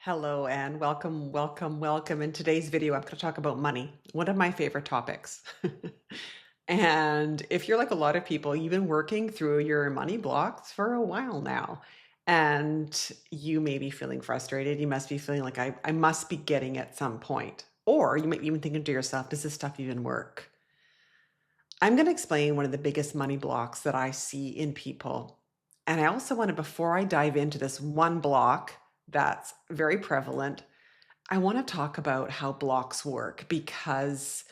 Hello and welcome, welcome, welcome. In today's video, I'm going to talk about money, one of my favorite topics. And if you're like a lot of people, you've been working through your money blocks for a while now, and you may be feeling frustrated. You must be feeling like I must be getting at some point. Or you might be even thinking to yourself, does this stuff even work? I'm going to explain one of the biggest money blocks that I see in people. And I also want to, before I dive into this one block that's very prevalent, I want to talk about how blocks work because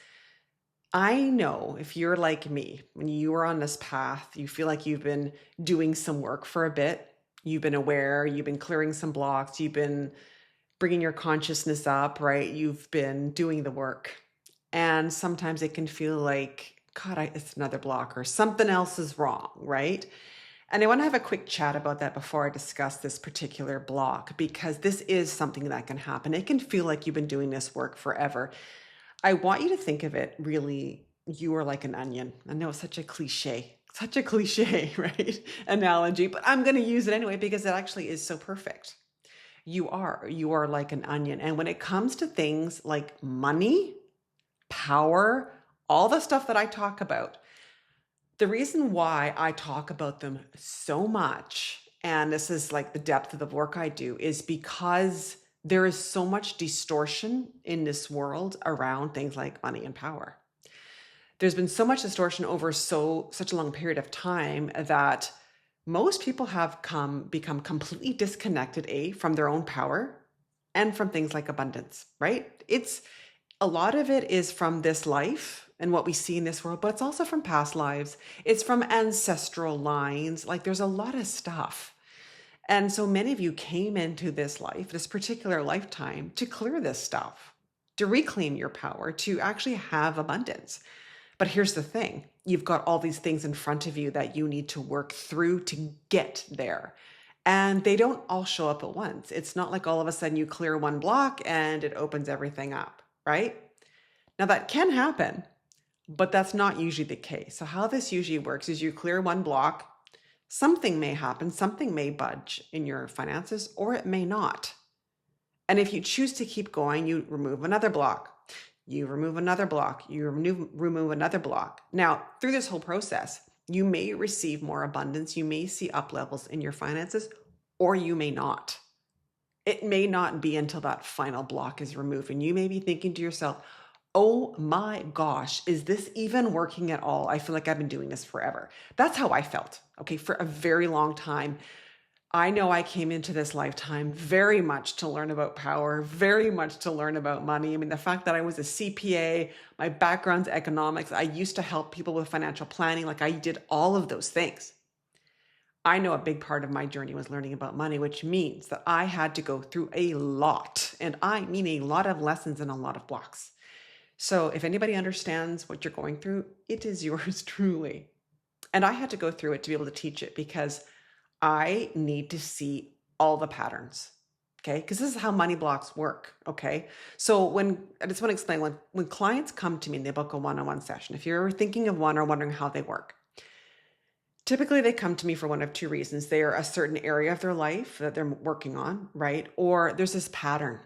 I know if you're like me, when you are on this path, you feel like you've been doing some work for a bit. You've been aware, you've been clearing some blocks, you've been bringing your consciousness up, right? You've been doing the work. And sometimes it can feel like, God, it's another block or something else is wrong, right? And I want to have a quick chat about that before I discuss this particular block, because this is something that can happen. It can feel like you've been doing this work forever. I want you to think of it really, you are like an onion. I know it's such a cliche, right? Analogy, but I'm going to use it anyway because it actually is so perfect. You are like an onion. And when it comes to things like money, power, all the stuff that I talk about, the reason why I talk about them so much, and this is like the depth of the work I do, is because there is so much distortion in this world around things like money and power. There's been so much distortion over such a long period of time that most people have become completely disconnected, from their own power and from things like abundance, right? It's a lot of it is from this life and what we see in this world, but it's also from past lives. It's from ancestral lines. Like there's a lot of stuff. And so many of you came into this life, this particular lifetime, to clear this stuff, to reclaim your power, to actually have abundance. But here's the thing, you've got all these things in front of you that you need to work through to get there. And they don't all show up at once. It's not like all of a sudden you clear one block and it opens everything up, right? Now that can happen, but that's not usually the case. So how this usually works is you clear one block, something may happen, something may budge in your finances, or it may not. And if you choose to keep going, you remove another block. You remove another block, you remove another block. Now, through this whole process, you may receive more abundance, you may see up levels in your finances, or you may not. It may not be until that final block is removed. And you may be thinking to yourself, oh my gosh, is this even working at all? I feel like I've been doing this forever. That's how I felt, okay, for a very long time. I know I came into this lifetime very much to learn about power, very much to learn about money. I mean, the fact that I was a CPA, my background's economics, I used to help people with financial planning, like I did all of those things. I know a big part of my journey was learning about money, which means that I had to go through a lot, and I mean a lot of lessons and a lot of blocks. So if anybody understands what you're going through, it is yours truly. And I had to go through it to be able to teach it because I need to see all the patterns. Okay. Because this is how money blocks work. Okay. So I just want to explain when clients come to me and they book a one-on-one session, if you're thinking of one or wondering how they work, typically they come to me for one of two reasons. They are a certain area of their life that they're working on, right? Or there's this pattern.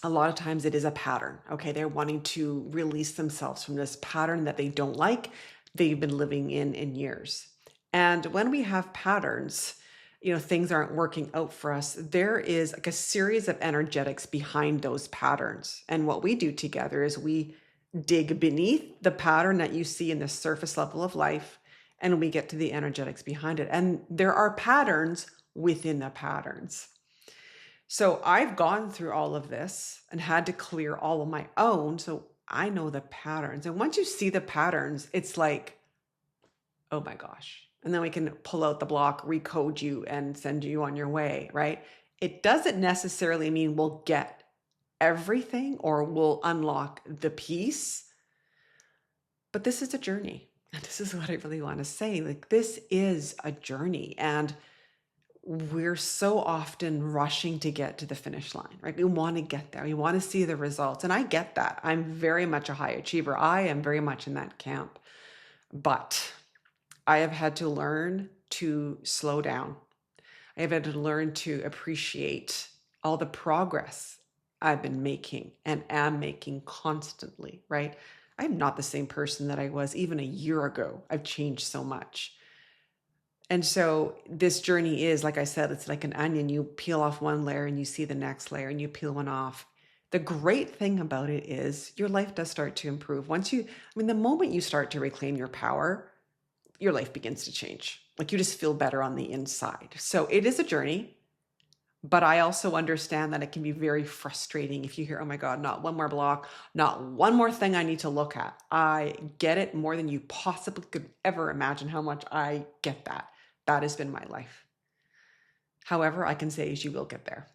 A lot of times it is a pattern. Okay. They're wanting to release themselves from this pattern that they don't like, they've been living in years. And when we have patterns, things aren't working out for us, there is like a series of energetics behind those patterns. And what we do together is we dig beneath the pattern that you see in the surface level of life, and we get to the energetics behind it. And there are patterns within the patterns. So I've gone through all of this and had to clear all of my own. So I know the patterns. And once you see the patterns, it's like, oh my gosh. And then we can pull out the block, recode you, and send you on your way, right? It doesn't necessarily mean we'll get everything or we'll unlock the peace, but this is a journey. And this is what I really want to say. Like, this is a journey. And we're so often rushing to get to the finish line, right? We want to get there. We want to see the results. And I get that. I'm very much a high achiever. I am very much in that camp. But I have had to learn to slow down. I have had to learn to appreciate all the progress I've been making and am making constantly, right? I'm not the same person that I was even a year ago. I've changed so much. And so this journey is, like I said, it's like an onion. You peel off one layer and you see the next layer and you peel one off. The great thing about it is your life does start to improve. The moment you start to reclaim your power, your life begins to change. Like you just feel better on the inside. So it is a journey. But I also understand that it can be very frustrating if you hear, oh my God, not one more block, not one more thing I need to look at. I get it more than you possibly could ever imagine how much I get that. That has been my life. However, I can say is you will get there.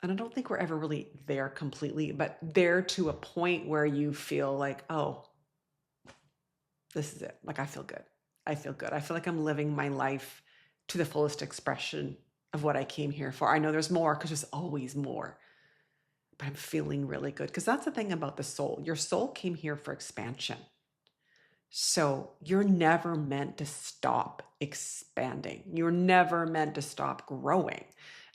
And I don't think we're ever really there completely, but there to a point where you feel like, oh, this is it. Like I feel good. I feel good. I feel like I'm living my life to the fullest expression of what I came here for. I know there's more because there's always more, but I'm feeling really good because that's the thing about the soul. Your soul came here for expansion. So you're never meant to stop expanding. You're never meant to stop growing.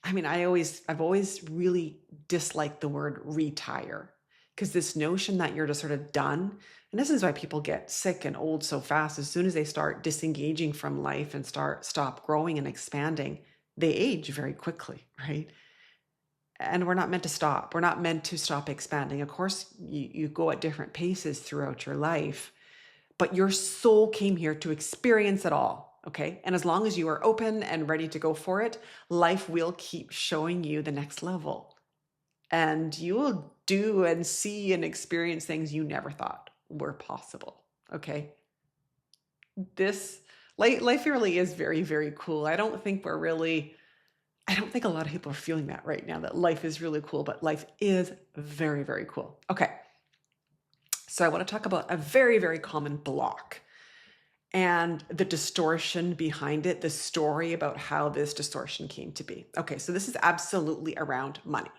I've always really disliked the word retire because this notion that you're just sort of done, and this is why people get sick and old so fast. As soon as they start disengaging from life and stop growing and expanding, they age very quickly, right? And we're not meant to stop. We're not meant to stop expanding. Of course, you go at different paces throughout your life, but your soul came here to experience it all, okay? And as long as you are open and ready to go for it, life will keep showing you the next level. And you will do and see and experience things you never thought were possible, okay? This life really is very, very cool. I don't think a lot of people are feeling that right now, that life is really cool, but life is very, very cool. Okay. So I want to talk about a very, very common block and the distortion behind it, the story about how this distortion came to be. Okay. So this is absolutely around money.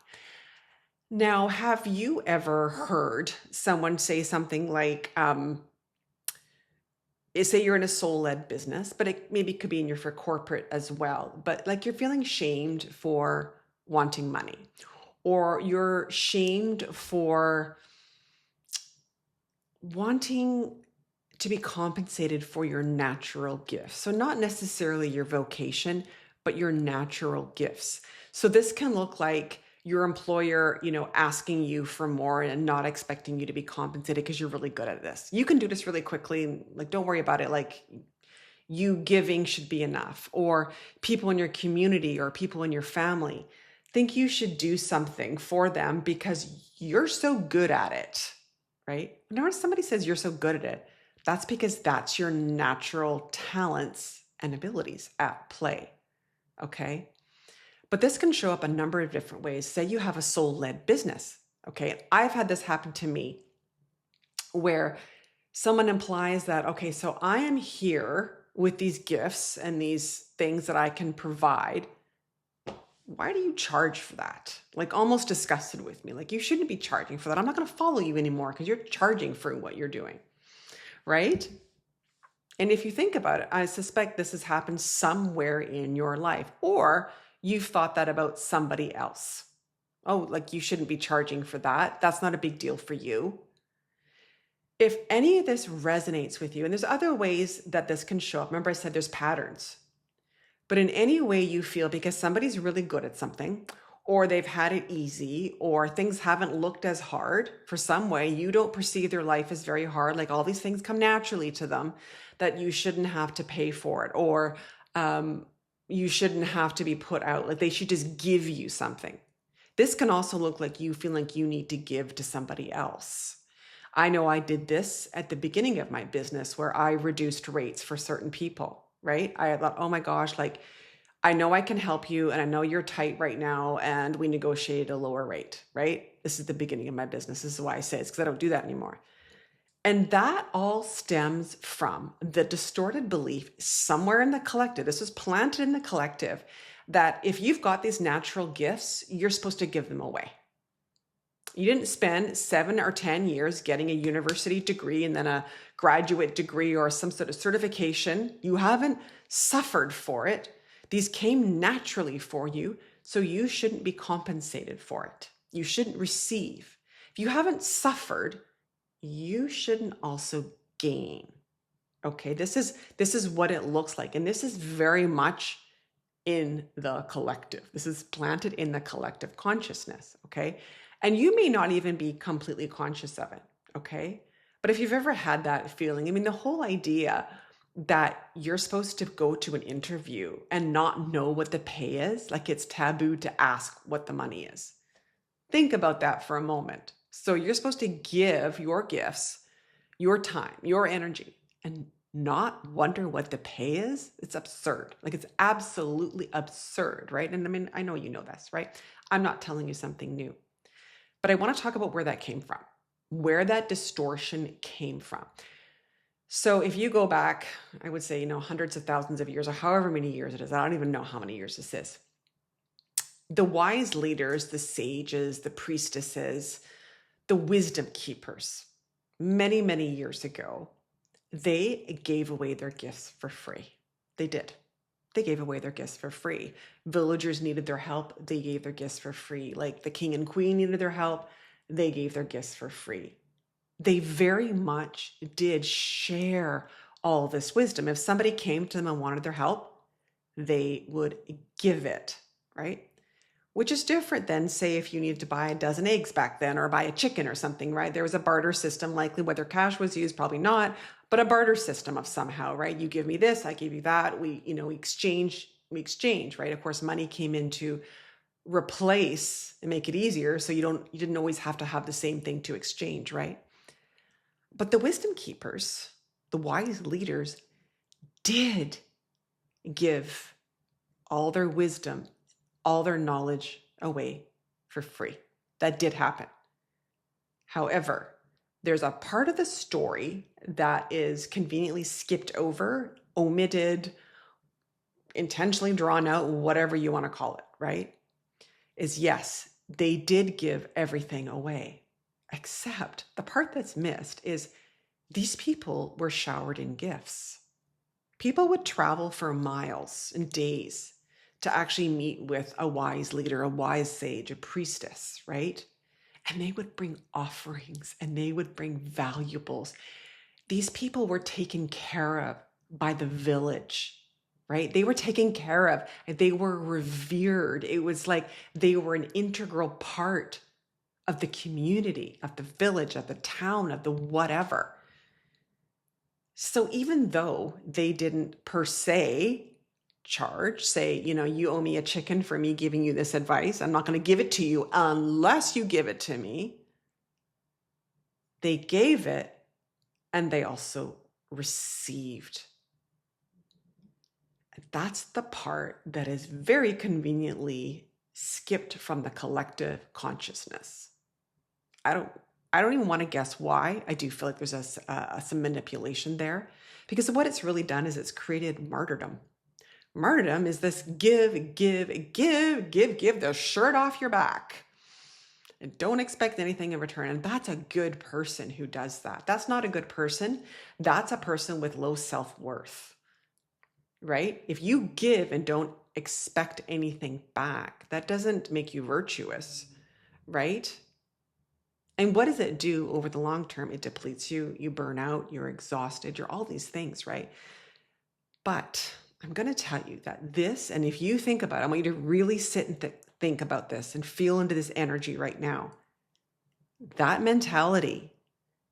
Now, have you ever heard someone say something like, say you're in a soul-led business, but it maybe could be for corporate as well. But like you're feeling shamed for wanting money, or you're shamed for wanting to be compensated for your natural gifts. So not necessarily your vocation, but your natural gifts. So this can look like your employer, asking you for more and not expecting you to be compensated because you're really good at this. You can do this really quickly. Like, don't worry about it. Like, you giving should be enough. Or people in your community or people in your family think you should do something for them because you're so good at it, right? Whenever somebody says you're so good at it, that's because that's your natural talents and abilities at play, okay? But this can show up a number of different ways. Say you have a soul-led business, okay? I've had this happen to me where someone implies that, okay, so I am here with these gifts and these things that I can provide. Why do you charge for that? Like almost disgusted with me. Like you shouldn't be charging for that. I'm not going to follow you anymore because you're charging for what you're doing, right? And if you think about it, I suspect this has happened somewhere in your life, or you've thought that about somebody else. Oh, like you shouldn't be charging for that. That's not a big deal for you. If any of this resonates with you, and there's other ways that this can show up. Remember I said there's patterns. But in any way you feel because somebody's really good at something, or they've had it easy, or things haven't looked as hard for some way, you don't perceive their life as very hard, like all these things come naturally to them, that you shouldn't have to pay for it, or you shouldn't have to be put out, like they should just give you something. This can also look like you feel like you need to give to somebody else. I know I did this at the beginning of my business where I reduced rates for certain people, right? I thought, oh my gosh, like I know I can help you and I know you're tight right now and we negotiated a lower rate, right? This is the beginning of my business. This is why I say it's because I don't do that anymore. And that all stems from the distorted belief somewhere in the collective. This was planted in the collective that if you've got these natural gifts, you're supposed to give them away. You didn't spend 7 or 10 years getting a university degree and then a graduate degree or some sort of certification. You haven't suffered for it. These came naturally for you. So you shouldn't be compensated for it. You shouldn't receive. If you haven't suffered, you shouldn't also gain. Okay, this is what it looks like. And this is very much in the collective. This is planted in the collective consciousness. Okay. And you may not even be completely conscious of it. Okay. But if you've ever had that feeling, I mean, the whole idea that you're supposed to go to an interview and not know what the pay is, like it's taboo to ask what the money is. Think about that for a moment. So you're supposed to give your gifts, your time, your energy, and not wonder what the pay is. It's absurd. Like it's absolutely absurd, right? And I mean, I know you know this, right? I'm not telling you something new, but I want to talk about where that came from, where that distortion came from. So if you go back, I would say, hundreds of thousands of years or however many years it is, I don't even know how many years this is. The wise leaders, the sages, the priestesses, the wisdom keepers, many, many years ago, they gave away their gifts for free. They did. They gave away their gifts for free. Villagers needed their help. They gave their gifts for free. Like the king and queen needed their help. They gave their gifts for free. They very much did share all this wisdom. If somebody came to them and wanted their help, they would give it, right? Which is different than, say, if you needed to buy a dozen eggs back then or buy a chicken or something, right? There was a barter system, likely whether cash was used, probably not, but a barter system of somehow, right? You give me this, I give you that. We exchange, right? Of course, money came in to replace and make it easier. So you didn't always have to have the same thing to exchange, right? But the wisdom keepers, the wise leaders, did give all their wisdom, all their knowledge away for free. That did happen. However, there's a part of the story that is conveniently skipped over, omitted, intentionally drawn out, whatever you want to call it, right? Is yes, they did give everything away, except the part that's missed is these people were showered in gifts. People would travel for miles and days to actually meet with a wise leader, a wise sage, a priestess, right? And they would bring offerings and they would bring valuables. These people were taken care of by the village, right? They were taken care of and they were revered. It was like they were an integral part of the community, of the village, of the town, of the whatever. So even though they didn't per se charge, say, you owe me a chicken for me giving you this advice, I'm not going to give it to you unless you give it to me. They gave it and they also received. That's the part that is very conveniently skipped from the collective consciousness. I don't even want to guess why. I do feel like there's some manipulation there, because what it's really done is it's created martyrdom. Martyrdom is this give the shirt off your back and don't expect anything in return. And that's a good person who does that. That's not a good person. That's a person with low self-worth, right? If you give and don't expect anything back, that doesn't make you virtuous, right? And what does it do over the long term? It depletes you, you burn out, you're exhausted, you're all these things, right? But I'm going to tell you that this, and if you think about it, I want you to really sit and think about this and feel into this energy right now. That mentality,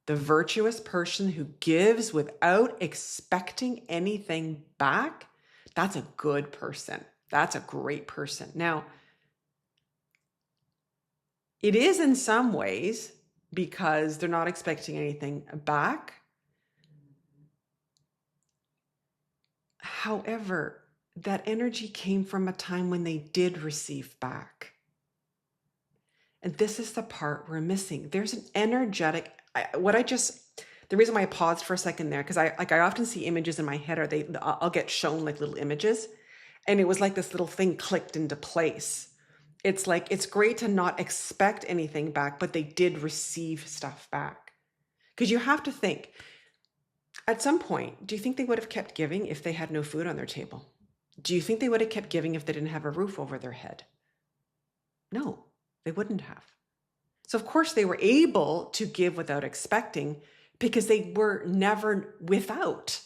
the virtuous person who gives without expecting anything back, that's a good person. That's a great person. Now, it is in some ways because they're not expecting anything back. However, that energy came from a time when they did receive back. And this is the part we're missing. There's an energetic, the reason why I paused for a second there, because I often see images in my head, I'll get shown like little images. And it was like this little thing clicked into place. It's like, it's great to not expect anything back, but they did receive stuff back. Because you have to think, at some point, do you think they would have kept giving if they had no food on their table? Do you think they would have kept giving if they didn't have a roof over their head? No, they wouldn't have. So of course they were able to give without expecting because they were never without.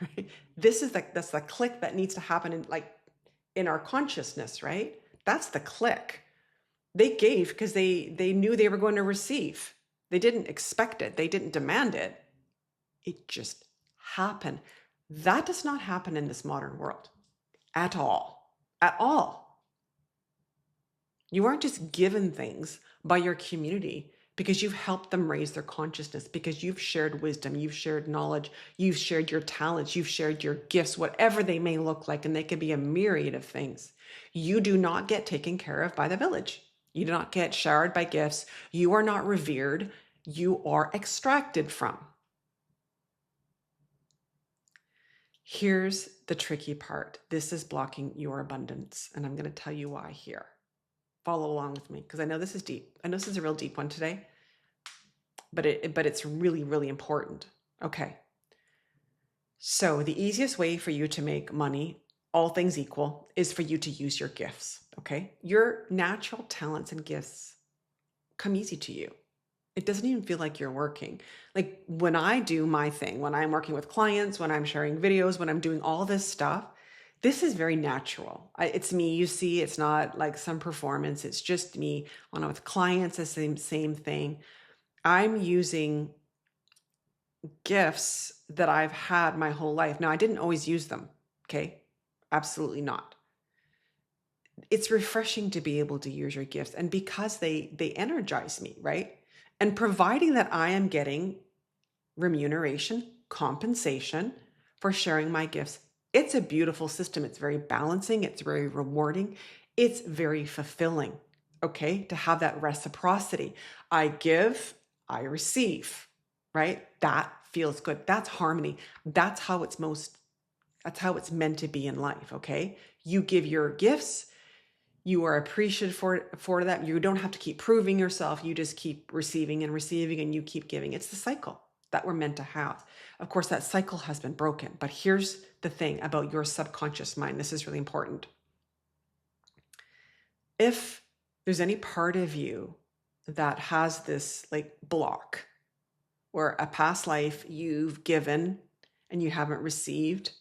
Right? That's the click that needs to happen in our consciousness, right? That's the click. They gave because they knew they were going to receive. They didn't expect it. They didn't demand it. It just happened. That does not happen in this modern world at all. At all. You aren't just given things by your community because you've helped them raise their consciousness, because you've shared wisdom, you've shared knowledge, you've shared your talents, you've shared your gifts, whatever they may look like, and they could be a myriad of things. You do not get taken care of by the village. You do not get showered by gifts. You are not revered. You are extracted from. Here's the tricky part. This is blocking your abundance, and I'm going to tell you why here. Follow along with me because I know this is deep. I know this is a real deep one today, but it's really, really important. Okay. So the easiest way for you to make money, all things equal, is for you to use your gifts. Okay. Your natural talents and gifts come easy to you. It doesn't even feel like you're working. Like when I do my thing, when I'm working with clients, when I'm sharing videos, when I'm doing all this stuff, this is very natural. It's me, you see, it's not like some performance. It's just me. When I'm with clients, the same thing. I'm using gifts that I've had my whole life. Now, I didn't always use them. Okay. Absolutely not. It's refreshing to be able to use your gifts. And because they energize me, right? And providing that I am getting remuneration, compensation for sharing my gifts, it's a beautiful system. It's very balancing. It's very rewarding. It's very fulfilling, okay? To have that reciprocity. I give, I receive, right? That feels good. That's harmony. That's how it's meant to be in life, okay? You give your gifts, you are appreciated for that. You don't have to keep proving yourself. You just keep receiving and receiving, and you keep giving. It's the cycle that we're meant to have. Of course, that cycle has been broken. But here's the thing about your subconscious mind. This is really important. If there's any part of you that has this like block where a past life you've given and you haven't received,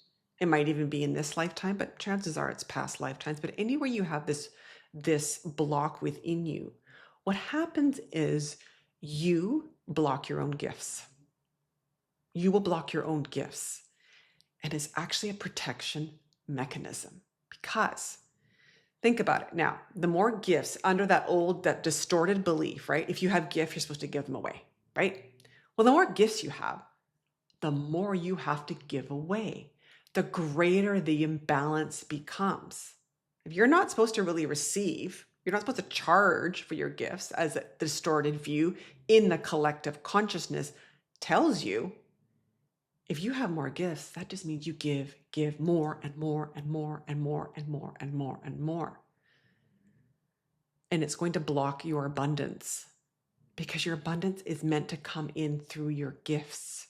it might even be in this lifetime, but chances are it's past lifetimes. But anywhere you have this block within you, what happens is you block your own gifts. You will block your own gifts. And it's actually a protection mechanism because think about it. Now, the more gifts under that distorted belief, right? If you have gifts, you're supposed to give them away, right? Well, the more gifts you have, the more you have to give away, the greater the imbalance becomes. If you're not supposed to really receive, you're not supposed to charge for your gifts, as a distorted view in the collective consciousness tells you. If you have more gifts, that just means you give more and more and more and more and more and more and more. And it's going to block your abundance because your abundance is meant to come in through your gifts.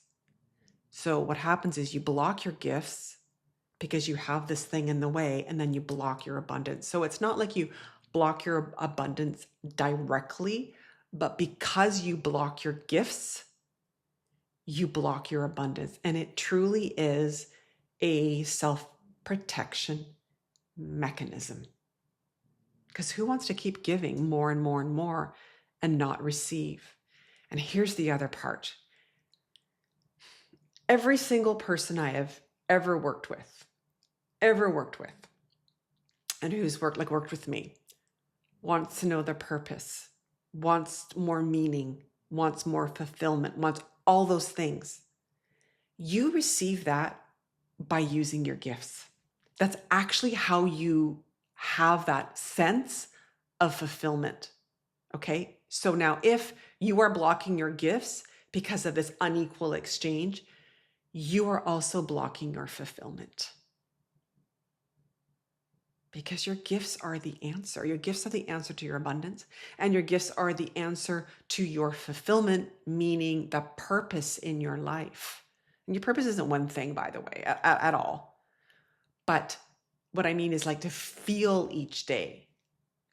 So what happens is you block your gifts because you have this thing in the way, and then you block your abundance. So it's not like you block your abundance directly, but because you block your gifts, you block your abundance. And it truly is a self-protection mechanism. Because who wants to keep giving more and more and more and not receive? And here's the other part. Every single person I have ever worked with, and who's worked with me, wants to know their purpose, wants more meaning, wants more fulfillment, wants all those things. You receive that by using your gifts. That's actually how you have that sense of fulfillment. Okay. So now if you are blocking your gifts because of this unequal exchange, you are also blocking your fulfillment. Because your gifts are the answer. Your gifts are the answer to your abundance, and your gifts are the answer to your fulfillment, meaning the purpose in your life. And your purpose isn't one thing, by the way, at all. But what I mean is like to feel each day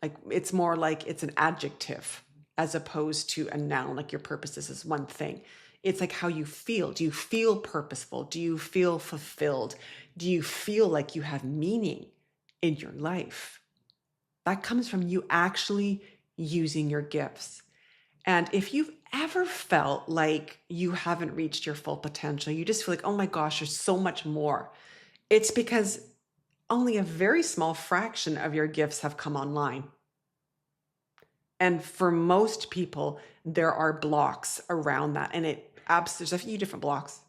Like it's more like it's an adjective as opposed to a noun, like your purposes is one thing. It's like how you feel. Do you feel purposeful? Do you feel fulfilled? Do you feel like you have meaning in your life? That comes from you actually using your gifts. And if you've ever felt like you haven't reached your full potential, you just feel like, oh my gosh, there's so much more. It's because only a very small fraction of your gifts have come online. And for most people, there are blocks around that. And there's a few different blocks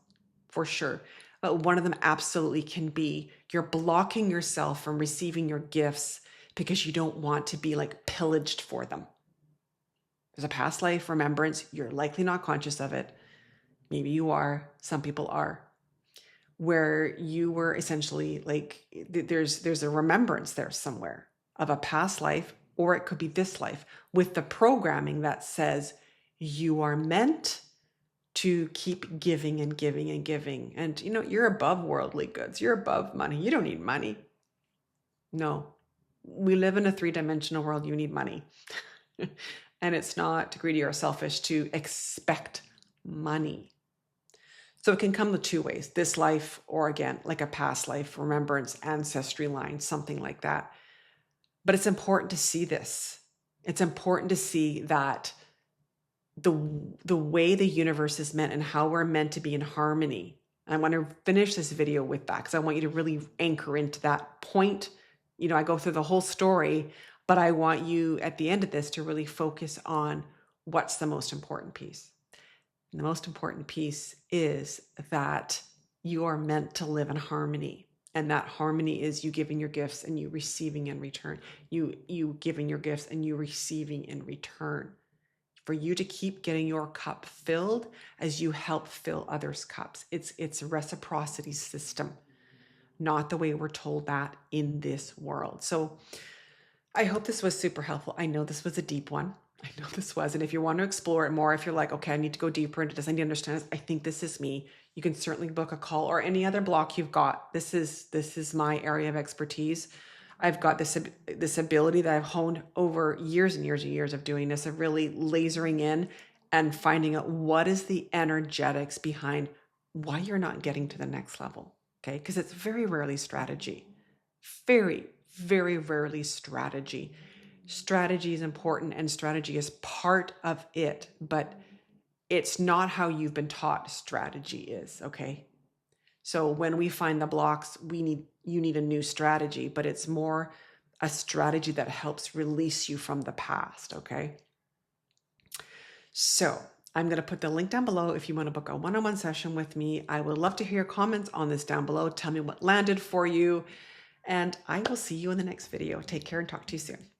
for sure. But one of them absolutely can be you're blocking yourself from receiving your gifts because you don't want to be like pillaged for them. There's a past life remembrance. You're likely not conscious of it. Maybe you are. Some people are. Where you were essentially like, there's a remembrance there somewhere of a past life, or it could be this life, with the programming that says you are meant to keep giving and giving and giving. And you're above worldly goods. You're above money. You don't need money. No, we live in a 3-dimensional world. You need money. And it's not greedy or selfish to expect money. So it can come the two ways, this life, or again, like a past life, remembrance, ancestry line, something like that. But it's important to see this. It's important to see that the way the universe is meant and how we're meant to be in harmony. And I want to finish this video with that because I want you to really anchor into that point. I go through the whole story, but I want you at the end of this to really focus on what's the most important piece. And the most important piece is that you are meant to live in harmony. And that harmony is you giving your gifts and you receiving in return. You giving your gifts and you receiving in return. For you to keep getting your cup filled as you help fill others' cups. It's a reciprocity system, not the way we're told that in this world. So I hope this was super helpful. I know this was a deep one. I know this was. And if you want to explore it more, if you're like, okay, I need to go deeper into this, I need to understand this, I think this is me, you can certainly book a call or any other block you've got. This is my area of expertise. I've got this ability that I've honed over years and years and years of doing this, of really lasering in and finding out what is the energetics behind why you're not getting to the next level. Okay. Because it's very rarely strategy. Very, very rarely strategy. Strategy is important and strategy is part of it, but it's not how you've been taught strategy is. Okay. So when we find the blocks, you need a new strategy, but it's more a strategy that helps release you from the past. Okay. So I'm going to put the link down below if you want to book a one-on-one session with me. I would love to hear your comments on this down below. Tell me what landed for you, and I will see you in the next video. Take care and talk to you soon.